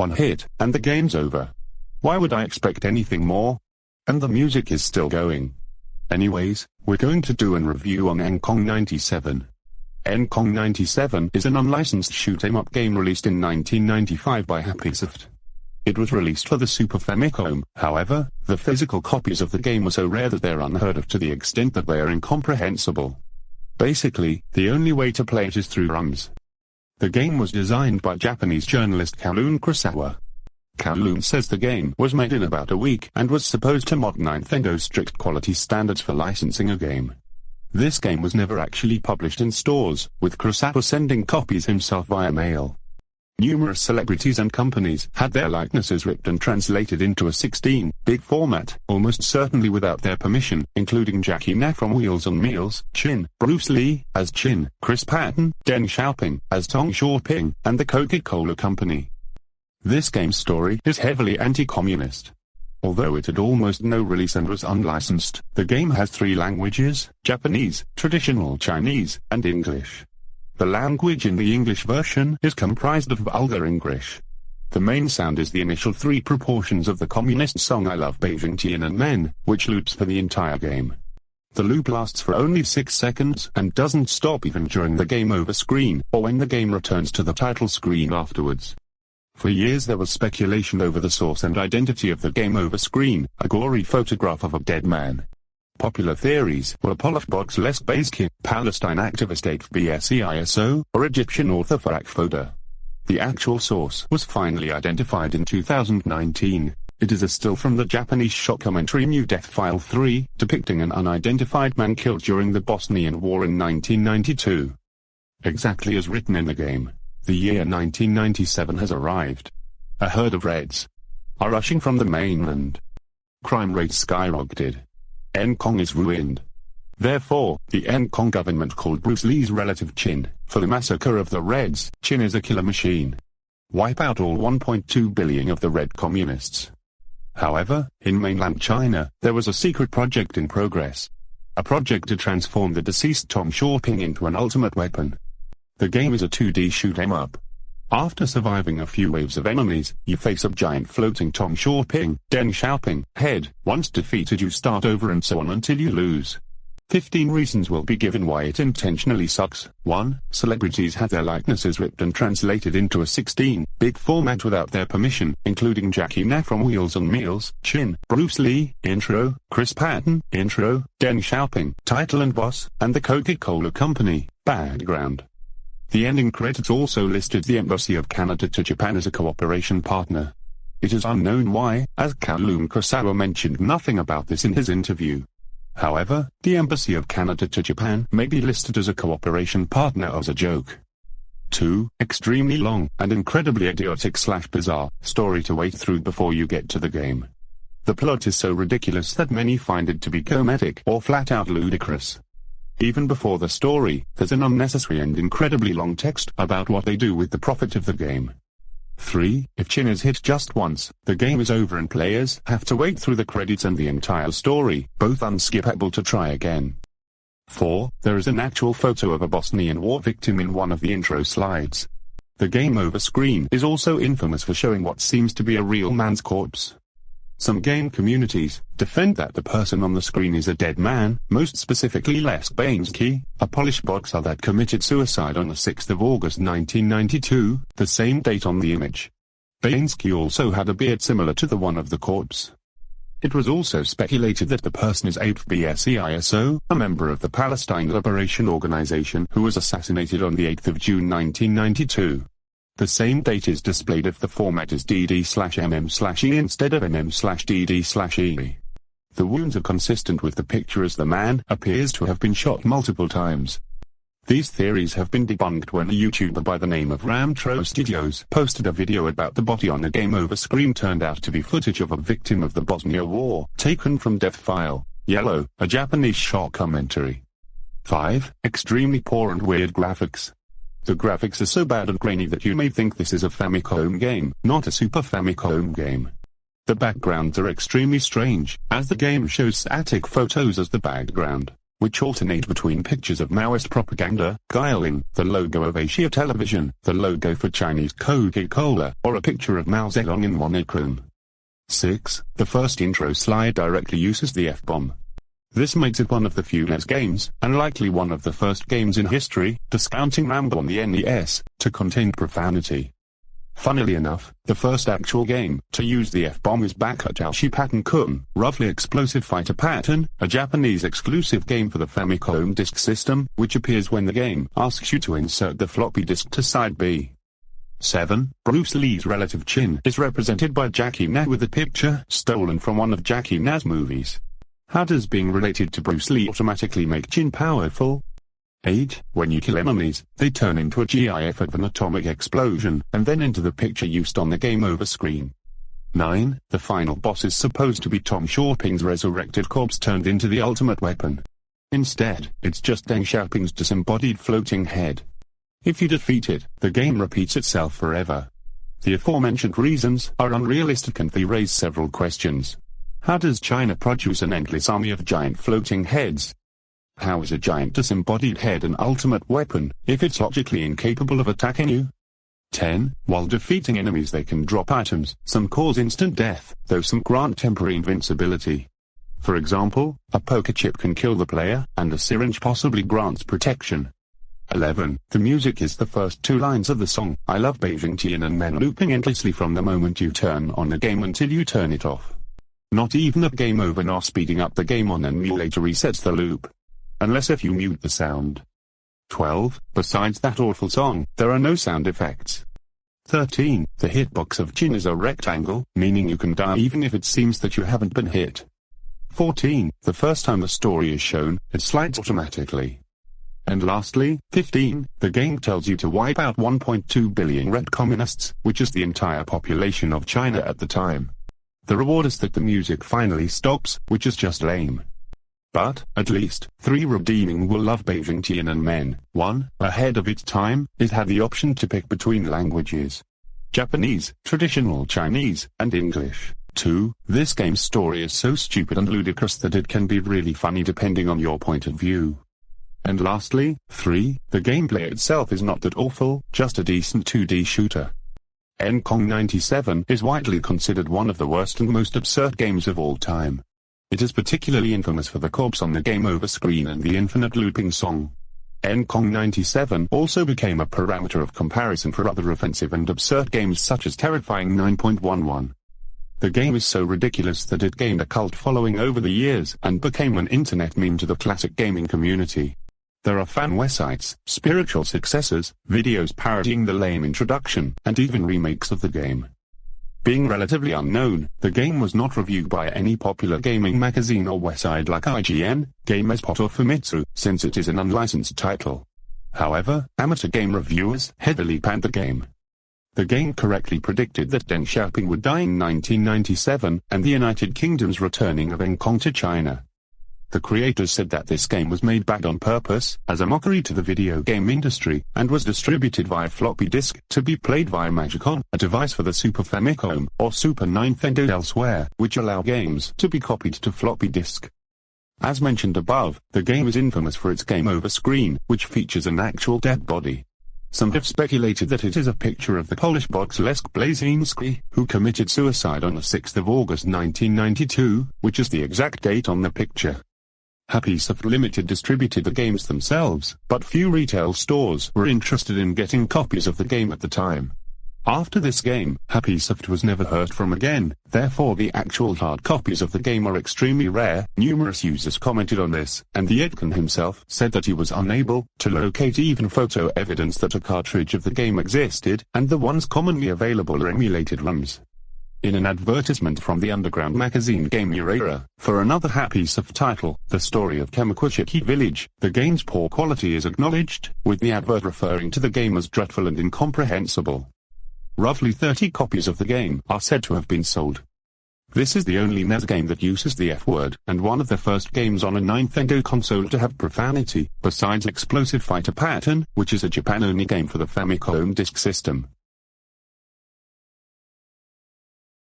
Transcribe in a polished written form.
One hit, and the game's over. Why would I expect anything more? And the music is still going. Anyways, we're going to do a review on NKONG 97. NKONG 97 is an unlicensed shoot-'em-up game released in 1995 by Happysoft. It was released for the Super Famicom. However, the physical copies of the game were so rare that they're unheard of to the extent that they are incomprehensible. Basically, the only way to play it is through ROMs. The game was designed by Japanese journalist Kowloon Kurosawa. Kowloon says the game was made in about a week and was supposed to mock Nintendo's strict quality standards for licensing a game. This game was never actually published in stores, with Kurosawa sending copies himself via mail. Numerous celebrities and companies had their likenesses ripped and translated into a 16-bit format, almost certainly without their permission, including Jackie Knack from Wheels on Meals, Chin, Bruce Lee as Chin, Chris Patton, Deng Xiaoping as Tong Xiaoping, and the Coca-Cola Company. This game's story is heavily anti-communist. Although it had almost no release and was unlicensed, the game has 3 languages: Japanese, traditional Chinese, and English. The language in the English version is comprised of vulgar English. The main sound is the initial 3 proportions of the communist song I Love Beijing Tiananmen, which loops for the entire game. The loop lasts for only 6 seconds and doesn't stop even during the game over screen, or when the game returns to the title screen afterwards. For years there was speculation over the source and identity of the game over screen, a gory photograph of a dead man. Popular theories were Polashbox Lesbazki, Palestine activist HBSEISO, or Egyptian author Farak Foda. The actual source was finally identified in 2019. It is a still from the Japanese shockumentary New Death File 3, depicting an unidentified man killed during the Bosnian War in 1992. Exactly as written in the game, the year 1997 has arrived. A herd of Reds are rushing from the mainland. Crime rates skyrocketed. NKONG is ruined. Therefore, the NKONG government called Bruce Lee's relative Chin for the massacre of the Reds. Chin is a killer machine. Wipe out all 1.2 billion of the Red communists. However, in mainland China, there was a secret project in progress. A project to transform the deceased Tong Xiaoping into an ultimate weapon. The game is a 2D shoot-'em-up. After surviving a few waves of enemies, you face a giant floating Tong Xiaoping. Deng Xiaoping, head. Once defeated you start over and so on until you lose. 15 reasons will be given why it intentionally sucks. 1. Celebrities had their likenesses ripped and translated into a 16-bit format without their permission, including Jackie Knack from Wheels on Meals, Chin, Bruce Lee, intro, Chris Patton, intro, Deng Xiaoping, title and boss, and the Coca-Cola Company, background. The ending credits also listed the Embassy of Canada to Japan as a cooperation partner. It is unknown why, as Kowloon Kurosawa mentioned nothing about this in his interview. However, the Embassy of Canada to Japan may be listed as a cooperation partner as a joke. 2. Extremely long, and incredibly idiotic/bizarre, story to wade through before you get to the game. The plot is so ridiculous that many find it to be comedic or flat out ludicrous. Even before the story, there's an unnecessary and incredibly long text about what they do with the profit of the game. 3. If Chin is hit just once, the game is over and players have to wait through the credits and the entire story, both unskippable to try again. 4. There is an actual photo of a Bosnian War victim in one of the intro slides. The game over screen is also infamous for showing what seems to be a real man's corpse. Some game communities defend that the person on the screen is a dead man, most specifically Les Bainski, a Polish boxer that committed suicide on the 6th of August 1992, the same date on the image. Bainski also had a beard similar to the one of the corpse. It was also speculated that the person is HBSEISO, a member of the Palestine Liberation Organization who was assassinated on the 8th of June 1992. The same date is displayed if the format is dd/mm/e instead of mm/dd/e. The wounds are consistent with the picture as the man appears to have been shot multiple times. These theories have been debunked when a YouTuber by the name of Ramtro Studios posted a video about the body on the game over screen turned out to be footage of a victim of the Bosnia War, taken from Death File, Yellow, a Japanese shock commentary. 5. Extremely poor and weird graphics. The graphics are so bad and grainy that you may think this is a Famicom game, not a Super Famicom game. The backgrounds are extremely strange, as the game shows static photos as the background. which alternate between pictures of Maoist propaganda, Guilin, the logo of Asia Television, the logo for Chinese Coca-Cola, or a picture of Mao Zedong in monochrome. 6. The first intro slide directly uses the F-bomb. This makes it one of the few NES games, and likely one of the first games in history, discounting Rambo on the NES, to contain profanity. Funnily enough, the first actual game to use the F-bomb is Bakutashi Pattern-kun, Roughly Explosive Fighter Pattern, a Japanese exclusive game for the Famicom Disk System, which appears when the game asks you to insert the floppy disk to side B. 7. Bruce Lee's relative chin is represented by Jackie Na with a picture stolen from one of Jackie Na's movies. How does being related to Bruce Lee automatically make chin powerful? 8. When you kill enemies, they turn into a GIF of an atomic explosion, and then into the picture used on the game over screen. 9. The final boss is supposed to be Tom Xiaoping's resurrected corpse turned into the ultimate weapon. Instead, it's just Deng Xiaoping's disembodied floating head. If you defeat it, the game repeats itself forever. The aforementioned reasons are unrealistic and they raise several questions. How does China produce an endless army of giant floating heads? How is a giant disembodied head an ultimate weapon, if it's logically incapable of attacking you? 10. While defeating enemies they can drop items, some cause instant death, though some grant temporary invincibility. For example, a poker chip can kill the player, and a syringe possibly grants protection. 11. The music is the first two lines of the song, I Love Beijing Tiananmen, looping endlessly from the moment you turn on the game until you turn it off. Not even at game over nor speeding up the game on an emulator resets the loop. Unless if you mute the sound. 12. Besides that awful song, there are no sound effects. 13. The hitbox of Chin is a rectangle, meaning you can die even if it seems that you haven't been hit. 14. The first time the story is shown, it slides automatically. And lastly, 15. The game tells you to wipe out 1.2 billion red communists, which is the entire population of China at the time. The reward is that the music finally stops, which is just lame. But, at least, 3 redeeming will love Beijing Tiananmen. 1. Ahead of its time, it had the option to pick between languages. Japanese, traditional Chinese, and English. 2. This game's story is so stupid and ludicrous that it can be really funny depending on your point of view. And lastly, 3. The gameplay itself is not that awful, just a decent 2D shooter. NCONG 97 is widely considered one of the worst and most absurd games of all time. It is particularly infamous for the corpse on the game over screen and the infinite looping song. NCONG 97 also became a parameter of comparison for other offensive and absurd games such as Terrifying 9.11. The game is so ridiculous that it gained a cult following over the years and became an internet meme to the classic gaming community. There are fan websites, spiritual successors, videos parodying the lame introduction, and even remakes of the game. Being relatively unknown, the game was not reviewed by any popular gaming magazine or website like IGN, GameSpot or Famitsu, since it is an unlicensed title. However, amateur game reviewers heavily panned the game. The game correctly predicted that Deng Xiaoping would die in 1997, and the United Kingdom's returning of NCONG to China. The creators said that this game was made bad on purpose, as a mockery to the video game industry, and was distributed via floppy disk, to be played via Magicom, a device for the Super Famicom, or Super Nintendo elsewhere, which allow games to be copied to floppy disk. As mentioned above, the game is infamous for its game over screen, which features an actual dead body. Some have speculated that it is a picture of the Polish box Leszek Blaziński, who committed suicide on the 6th of August 1992, which is the exact date on the picture. HappySoft Limited distributed the games themselves, but few retail stores were interested in getting copies of the game at the time. After this game, HappySoft was never heard from again, therefore the actual hard copies of the game are extremely rare. Numerous users commented on this, and the Edkin himself said that he was unable to locate even photo evidence that a cartridge of the game existed, and the ones commonly available are emulated ROMs. In an advertisement from the underground magazine Game Era, for another HappySoft title, The Story of Kamakuchiki Village, the game's poor quality is acknowledged, with the advert referring to the game as dreadful and incomprehensible. Roughly 30 copies of the game are said to have been sold. This is the only NES game that uses the F-word, and one of the first games on a Nintendo console to have profanity, besides Explosive Fighter Pattern, which is a Japan-only game for the Famicom Disk System.